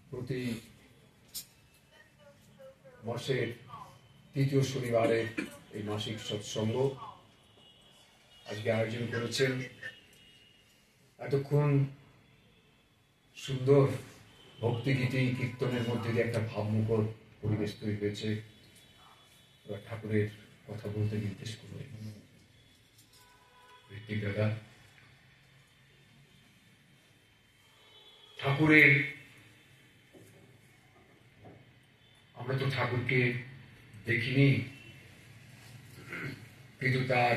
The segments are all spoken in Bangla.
প্রতি মাসের তৃতীয় শনিবারে এই মাসিক সৎসঙ্গ আজকে আয়োজন করেছেন। এতক্ষণ সুন্দর ভক্তিগীতি কীর্তনের মধ্যে দিয়ে একটা ভাবমুখর পরিবেশ তৈরি হয়েছে। এবার ঠাকুরের কথা বলতে নির্দেশ করলেন ঋত্বিক দাদা। ঠাকুরের, আমরা তো ঠাকুরকে দেখিনি, কিন্তু তার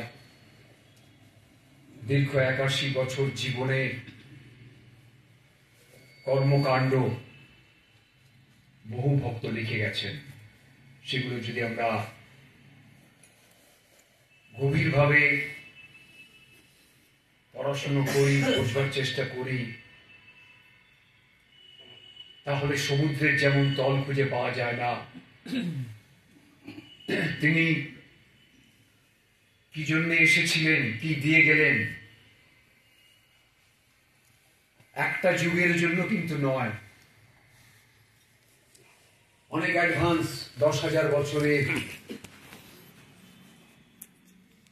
দীর্ঘ 81 বছর জীবনের কর্মকাণ্ড বহু ভক্ত লিখে গেছেন। সেগুলো যদি আমরা গভীরভাবে পড়াশোনা করি, বুঝবার চেষ্টা করি, তাহলে সমুদ্রের যেমন তল খুঁজে পাওয়া যায় না, তিনি কি জন্য এসেছিলেন, কি দিয়ে গেলেন, একটা যুগের জন্য কিন্তু নয়, অনেক অ্যাডভান্স 10,000 বছরের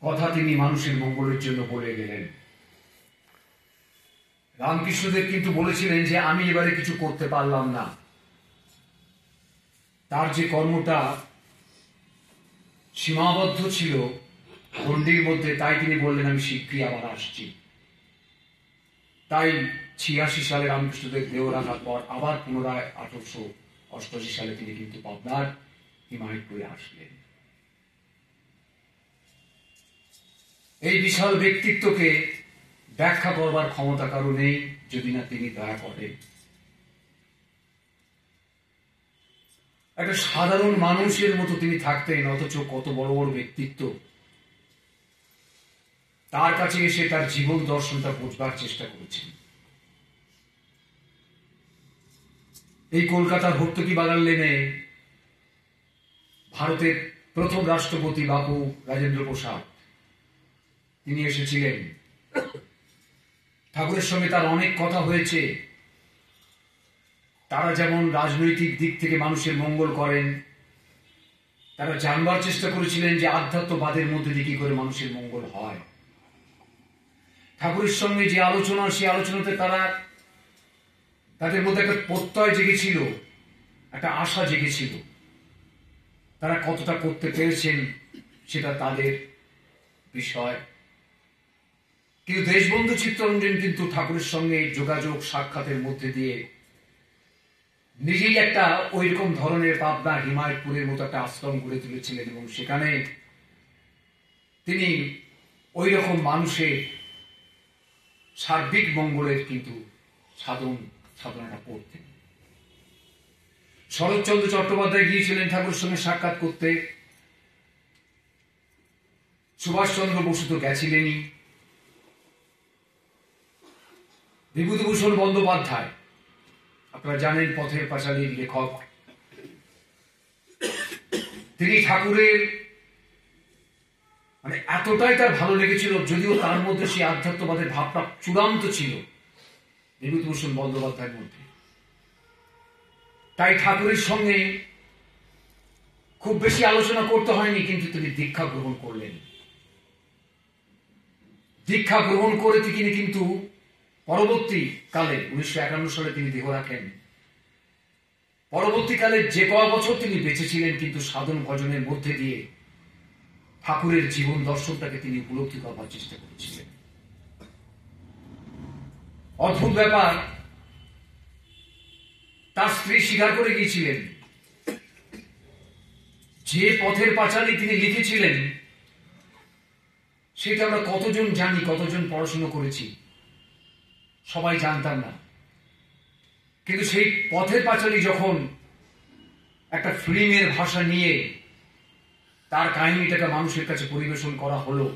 কথা তিনি মানুষের মঙ্গলের জন্য বলে গেলেন। রামকৃষ্ণদেব কিন্তু বলেছিলেন যে আমি এবারে কিছু করতে পারলাম না, তার যে কর্মটা সীমাবদ্ধ ছিল গণ্ডির মধ্যে, তাই তিনি বললেন আমি শীঘ্রই আবার আসছি। তাই 86 সালে রামকৃষ্ণদেব দেহ রাখার পর আবার পুনরায় 1888 সালে তিনি কিন্তু পাবনার হিমায়তপুরে আসলেন। এই বিশাল ব্যক্তিত্বকে ব্যাখ্যা করবার ক্ষমতা কারো নেই যদি না তিনি দয়া করেন। একটা সাধারণ মানুষের মতো তিনি থাকতেন, অথচ কত বড় বড় ব্যক্তিত্ব তার কাছে এসে তার জীবন দর্শনটা বোঝবার চেষ্টা করেছেন। এই কলকাতার হর্তকি বাগান লেনে ভারতের প্রথম রাষ্ট্রপতি বাবু রাজেন্দ্র প্রসাদ তিনি এসেছিলেন। ঠাকুরের সঙ্গে তার অনেক কথা হয়েছে। তারা যেমন রাজনৈতিক দিক থেকে মানুষের মঙ্গল করেন, তারা জানবার চেষ্টা করেছিলেন যে আধ্যাত্মবাদের মধ্যে দিয়ে কি করে মানুষের মঙ্গল হয়। ঠাকুরের সঙ্গে যে আলোচনা, সেই আলোচনাতে তাদের মধ্যে একটা প্রত্যয় জেগেছিল, একটা আশা জেগেছিল। তারা কতটা করতে পেরেছেন সেটা তাদের বিষয়। কিন্তু দেশবন্ধু চিত্তরঞ্জন কিন্তু ঠাকুরের সঙ্গে যোগাযোগ সাক্ষাতের মধ্যে দিয়ে নিজেই একটা ওই রকম ধরনের পাবনা হিমায়তপুরের মতো একটা আশ্রম গড়ে তুলেছিলেন, এবং সেখানে তিনি ওই রকম মানুষের সার্বিক মঙ্গলের কিন্তু সাধনাটা করতেন। শরৎচন্দ্র চট্টোপাধ্যায় গিয়েছিলেন ঠাকুরের সঙ্গে সাক্ষাৎ করতে, সুভাষচন্দ্র বসু তো গেছিলেনই, বিভূতিভূষণ বন্দ্যোপাধ্যায় আপনারা জানেন পথের পাঁচালীর লেখক, তিনি ঠাকুরের মানে এতটাই তার ভালো লেগেছিল, যদিও তার মধ্যে সেই আধ্যাত্মবাদের ভাবটা চূড়ান্ত ছিল বিভূতিভূষণ বন্দ্যোপাধ্যায়ের মধ্যে। তাই ঠাকুরের সঙ্গে খুব বেশি আলোচনা করতে হয়নি, কিন্তু তিনি দীক্ষা গ্রহণ করলেন। দীক্ষা গ্রহণ করে তিনি কিন্তু পরবর্তীকালে 1951 সালে তিনি দেহ রাখেন। পরবর্তীকালে যে কয় বছর তিনি বেঁচেছিলেন, কিন্তু সাধন ভজনের মধ্যে দিয়ে ঠাকুরের জীবন দর্শনটাকে তিনি উপলব্ধি করবার চেষ্টা করেছিলেন। অদ্ভুত ব্যাপার, তার স্ত্রী স্বীকার করে গিয়েছিলেন যে পথের পাঁচালী তিনি লিখেছিলেন সেটা আমরা কতজন জানি, কতজন পড়াশোনা করেছি, সবাই জানতাম না। কিন্তু সেই পথের পাঁচালী যখন একটা ফিল্মের ভাষা নিয়ে তার কাহিনীটাকে মানুষের কাছে পরিবেশন করা হলো,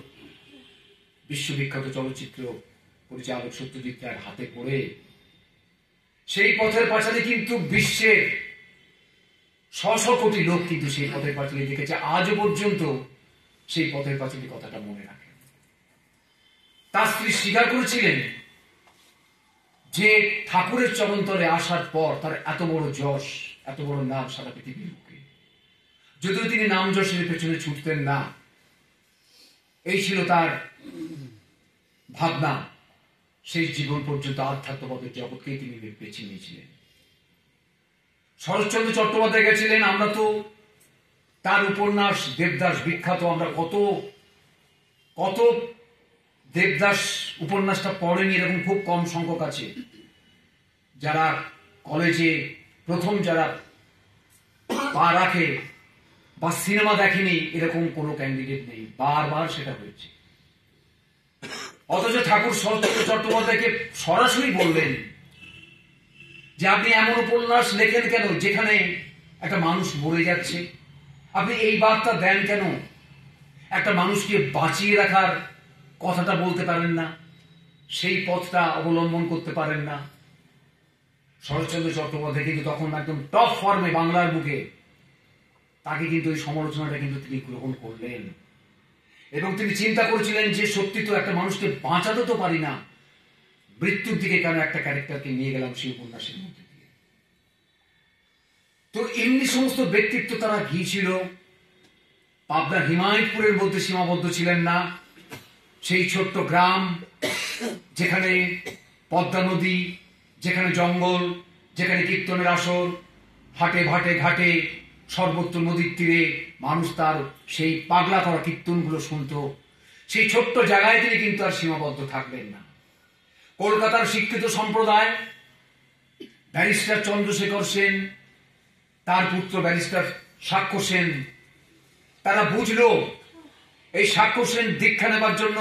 বিশ্ববিখ্যাত চলচ্চিত্র পরিচালক সত্যজিৎ রায়ের হাতে পড়ে, সেই পথের পাঁচালী কিন্তু বিশ্বের শ কোটি লোক কিন্তু সেই পথের পাঁচালী দেখেছে। আজও পর্যন্ত সেই পথের পাঁচালী কথাটা মনে রাখে। তার স্ত্রী স্বীকার করেছিলেন যে ঠাকুরের চরণতলে আসার পর তার এত বড় যশ, এত বড় নাম সারা পৃথিবীর বুকে, যদিও তিনি নাম যশের পেছনে ছুটতেন না, এই ছিল তার ভাবনা, সেই জীবন পর্যন্ত আধ্যাত্মবাদের জগৎকেই তিনি বেছে নিয়েছিলেন। শরৎচন্দ্র চট্টোপাধ্যায় গেছিলেন, আমরা তো তার উপন্যাস দেবদাস বিখ্যাত, আমরা কত কত দেবদাস উপন্যাসটা পড়েনি এরকম খুব কম সংখ্যক আছে। যারা কলেজে প্রথম যারা পা রাখে বা সিনেমা দেখেনি এরকম কোনো ক্যান্ডিডেট নেই, বারবার সেটা হয়েছে। অথচ ঠাকুর শরৎচন্দ্র চট্টোপাধ্যায়কে সরাসরি বললেন যে আপনি এমন উপন্যাস লেখেন কেন যেখানে একটা মানুষ মরে যাচ্ছে, আপনি এই বার্তা দেন কেন, একটা মানুষকে বাঁচিয়ে রাখার কথাটা বলতে পারেন না, সেই পথটা অবলম্বন করতে পারেন না। শরৎচন্দ্র চট্টোপাধ্যায় কিন্তু তখন একদম টপ ফর্মে বাংলার বুকে, তাকে কিন্তু ওই সমালোচনাটা কিন্তু তিনি গ্রহণ করলেন এবং তিনি চিন্তা করেছিলেন যে সত্যি তো একটা মানুষকে বাঁচাতে তো পারি না, মৃত্যুর দিকে কেন একটা ক্যারেক্টারকে নিয়ে গেলাম সেই উপন্যাসের মধ্যে দিয়ে। তো এমনি সমস্ত ব্যক্তিত্ব তারা গিয়েছিল, পাবনা হিমায়তপুরের মধ্যে সীমাবদ্ধ ছিলেন না। সেই ছোট্ট গ্রাম যেখানে পদ্মা নদী, যেখানে জঙ্গল, যেখানে কীর্তনের আসর, হাটে ভাটে ঘাটে সর্বত্র নদীর তীরে মানুষ তার সেই পাগলা করা কীর্তনগুলো শুনত, সেই ছোট্ট জায়গায় তিনি কিন্তু আর সীমাবদ্ধ থাকবেন না। কলকাতার শিক্ষিত সম্প্রদায়, ব্যারিস্টার চন্দ্রশেখর সেন, তার পুত্র ব্যারিস্টার সাক্ষ্য সেন, তারা বুঝলো এই সাক্ষ্য সেন দীক্ষা নেবার জন্য,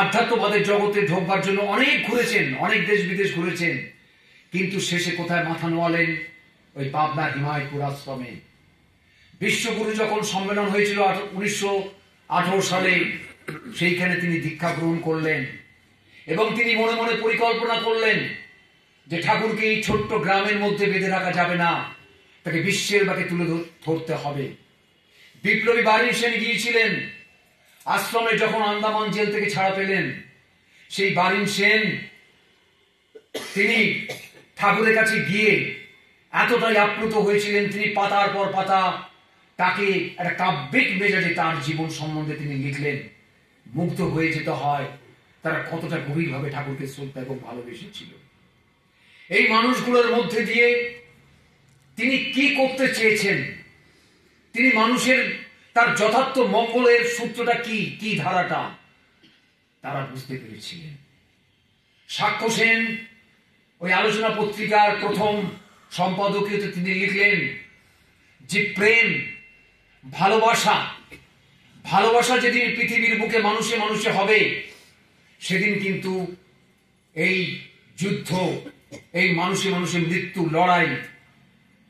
আধ্যাত্মবাদের জগতে ঢোকবার জন্য অনেক ঘুরেছেন, অনেক দেশ বিদেশ ঘুরেছেন, কিন্তু শেষে কোথায় মাথা নোয়ালেন? ওই পাবনা হিমায়তপুর আশ্রমে। বিশ্বগুরু যখন সম্মেলন হয়েছিল 1918 সালে, সেইখানে তিনি দীক্ষা গ্রহণ করলেন এবং তিনি মনে মনে পরিকল্পনা করলেন যে ঠাকুরকে এই ছোট্ট গ্রামের মধ্যে বেঁধে রাখা যাবে না, তাকে বিশ্বের বাকে তুলে ধরতে হবে। বিপ্লবী বারিন সেন গিয়েছিলেন আশ্রমে, যখন আন্দামান জেল থেকে ছাড়া পেলেন, সেই বারিন সেন তিনি ঠাকুরের কাছে গিয়ে এতটাই আপ্লুত হয়েছিলেন, তিনি পাতার পর পাতা তাকে একটা কাব্যিক মেজাজে তার জীবন সম্বন্ধে তিনি লিখলেন। মুগ্ধ হয়ে যেতে হয় তারা কতটা গভীরভাবে ঠাকুরকে শ্রদ্ধা এবং ভালোবেসেছিল। এই মানুষগুলোর মধ্যে দিয়ে তিনি কি করতে চেয়েছেন, তিনি মানুষের তার যথার্থ মঙ্গলের সূত্রটা কি, কি ধারাটা তারা বুঝতে পেরেছিলেন। সাক্ষ্য সেন ওই আলোচনা পত্রিকার প্রথম সম্পাদকীয়তে তিনি লিখলেন যে প্রেম, ভালোবাসা, ভালোবাসা যেদিন পৃথিবীর বুকে মানুষে মানুষে হবে, সেদিন কিন্তু এই যুদ্ধ, এই মানুষে মানুষে মৃত্যু, লড়াই,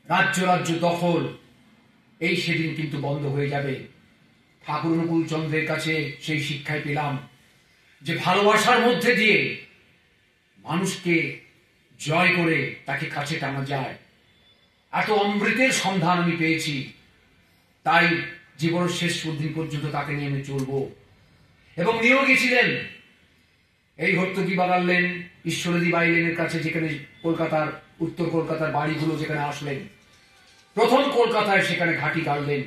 রাজ্য রাজ্য দখল, এই সেদিন কিন্তু বন্ধ হয়ে যাবে। ঠাকুর অনুকূল চন্দ্রের কাছে সেই শিক্ষায় পেলাম যে ভালোবাসার মধ্যে দিয়ে মানুষকে জয় করে তাকে কাছে টানা যায়। এত অমৃতের সন্ধান আমি পেয়েছি, তাই জীবনের শেষ দিন পর্যন্ত তাকে নিয়ে আমি চলবো। এবং নিয়েও গেছিলেন এই হর্তকি বাগালেন, ঈশ্বরদী বাইলেনের কাছে, যেখানে কলকাতার উত্তর কলকাতার বাড়িগুলো যেখানে আসলেন, প্রথম কলকাতায় সেখানে ঘাঁটি গাড়লেন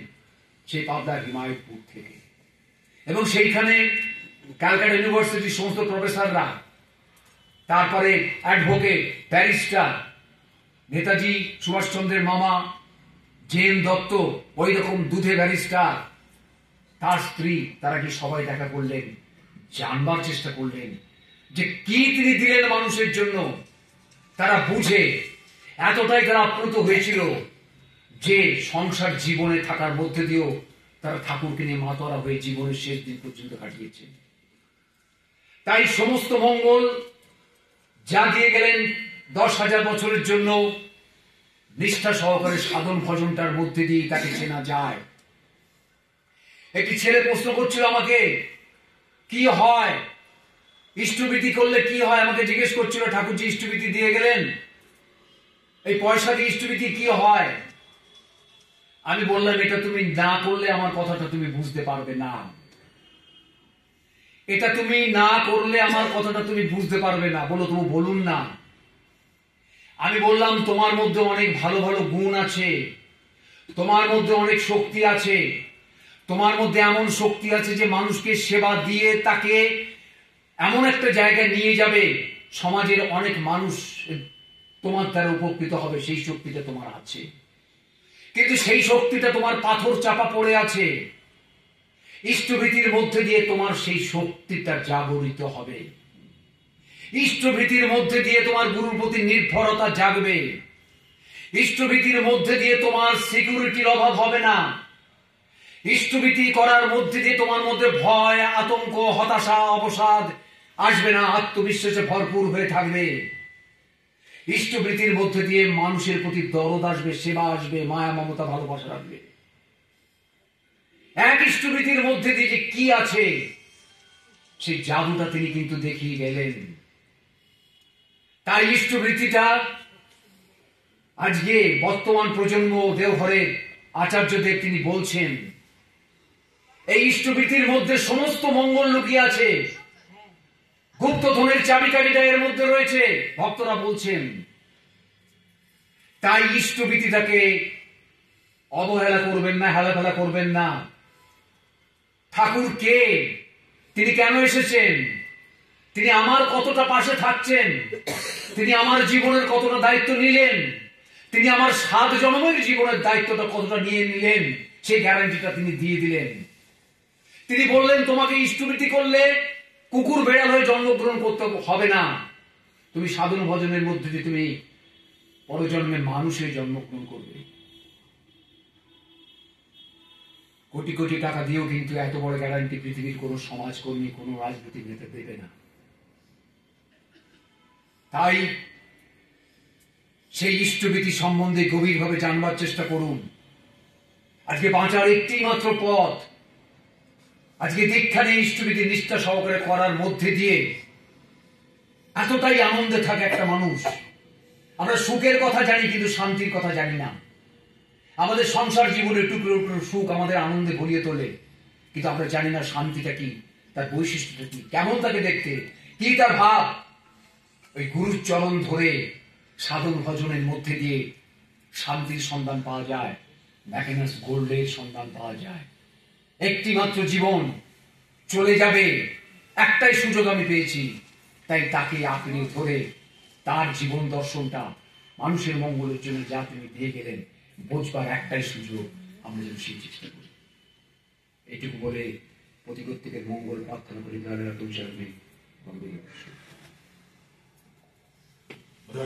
সেই পাবনার হিমায়তপুর থেকে। এবং সেইখানে ক্যালকাটা ইউনিভার্সিটির সমস্ত প্রফেসররা, তারপরে অ্যাডভোকেট, ব্যারিস্টার, নেতাজি সুভাষচন্দ্রের মামা জেএন দত্ত, ওই রকম দুধে ব্যারিস্টার, তার স্ত্রী, তারা কি সবাই দেখা করলেন, জানবার চেষ্টা করলেন যে কি তিনি দিলেন মানুষের জন্য। তারা বুঝে এতটাই তারা আপ্লুত হয়েছিল যে সংসার জীবনে থাকার মধ্যে দিয়েও তারা ঠাকুরকে নিয়ে মাতোয়ারা হয়ে জীবনের শেষ দিন পর্যন্ত কাটিয়েছেন। তাই সমস্ত মঙ্গল যা দিয়ে গেলেন 10,000 বছরের জন্য, নিষ্ঠা সহকারে সাধন ভজনটার মধ্যে দিয়ে তাকে চেনা যায়। একটি ছেলে প্রশ্ন করছিল আমাকে, কি হয় ইষ্টভীতি করলে, কি হয়, আমাকে জিজ্ঞেস করছিল, ঠাকুরজি ইষ্টভীতি দিয়ে গেলেন, এই পয়সা দিয়ে ইষ্টভীতি কি হয়? আমি বললাম, এটা তুমি না করলে আমার কথাটা তুমি বুঝতে পারবে না। এটা তুমি না করলে আমার কথাটা তুমি বুঝতে পারবে না। বলো, তুমি বলুন না। আমি বললাম তোমার মধ্যে অনেক ভালো ভালো গুণ আছে, তোমার মধ্যে অনেক শক্তি আছে, তোমার মধ্যে এমন শক্তি আছে যে মানুষকে সেবা দিয়ে তাকে এমন একটা জায়গায় নিয়ে যাবে, সমাজের অনেক মানুষ তোমার দ্বারা উপকৃত হবে। সেই শক্তিটা তোমার আছে, কিন্তু সেই শক্তিটা তোমার পাথর চাপা পড়ে আছে। ইষ্টভীতির মধ্যে দিয়ে তোমার সেই শক্তিটা জাগরিত হবে। ইষ্টভীতির মধ্যে দিয়ে তোমার গুরুর প্রতি নির্ভরতা জাগবে। ইষ্টভীতির মধ্যে দিয়ে তোমার সিকিউরিটির অভাব হবে না। ইষ্টভীতি করার মধ্যে দিয়ে তোমার মধ্যে ভয়, আতঙ্ক, হতাশা, অবসাদ আসবে না। আত্মবিশ্বাসে ভরপুর হয়ে থাকবে। ইষ্টভীতির মধ্যে দিয়ে মানুষের প্রতি দরদ আসবে, সেবা আসবে, মায়া, মমতা, ভালোবাসা আসবে। এক ইষ্টভীতির মধ্যে দিয়ে যে কি আছে সেই জাদুটা তিনি কিন্তু দেখিয়ে গেলেন। তাই ইষ্টভীতিটা আজকে বর্তমান প্রজন্ম দেওঘরের আচার্যদেব তিনি বলছেন, এই ইষ্টভীতির মধ্যে সমস্ত মঙ্গল লুকিয়ে আছে। গুপ্তধনের চাবিকাঠিটা এর মধ্যে রয়েছে, ভক্তরা বলছেন। তাই ইষ্টভীতিটাকে অবহেলা করবেন না, হেলাফেলা করবেন না। ঠাকুর কে? তিনি কেন এসেছেন? তিনি আমার কতটা পাশে থাকছেন? তিনি আমার জীবনের কতটা দায়িত্ব নিলেন? তিনি আমার 7 জন্মের জীবনের দায়িত্বটা কতটা নিয়ে নিলেন, সেই গ্যারান্টিটা তিনি দিয়ে দিলেন। তিনি বললেন, তোমাকে ইষ্টভীতি করলে কুকুর বেড়াল হয়ে জন্মগ্রহণ করতে হবে না। তুমি সাধন ভজনের মধ্যে দিয়ে তুমি পরজন্মে মানুষের জন্মগ্রহণ করবে। কোটি কোটি টাকা দিয়েও কিন্তু এত বড় গ্যারান্টি পৃথিবীর কোন সমাজকর্মী, কোন রাজনৈতিক নেতা দেবে না। তাই সেই ইষ্টভীতি সম্বন্ধে গভীরভাবে জানবার চেষ্টা করুন। আজকে বাঁচার একটি মাত্র পথ। আজকে দীক্ষা নিয়ে ইষ্টভীতি নিষ্ঠা সহকারে করার মধ্যে দিয়ে এতটাই আনন্দে থাকে একটা মানুষ। আমরা সুখের কথা জানি, কিন্তু শান্তির কথা জানি না। আমাদের সংসার জীবনে টুকরো টুকরো সুখ আমাদের আনন্দে ভরিয়ে তোলে, কিন্তু আমরা জানি না শান্তিটা কি, তার বৈশিষ্ট্যটা কি, কেমন তাকে দেখতে, কি তার ভাব। ওই গুরুর চরণ ধরে সাধন ভজনের মধ্যে দিয়ে শান্তির সন্ধান পাওয়া যায়, ম্যাকেনাস গোল্ডের সন্ধান পাওয়া যায়। একটি মাত্র জীবন চলে যাবে, একটাই সুযোগ আমি পেয়েছি, তাই তাকে আঁকড়ে ধরে তার জীবন দর্শনটা মানুষের মঙ্গলের জন্য যা তিনি দিয়ে গেলেন, বোঝবার একটাই সুযোগ, আমরা যেন সেই চেষ্টা করি। এটুকু বলে প্রতি প্রত্যেকের মঙ্গল প্রার্থনা করি।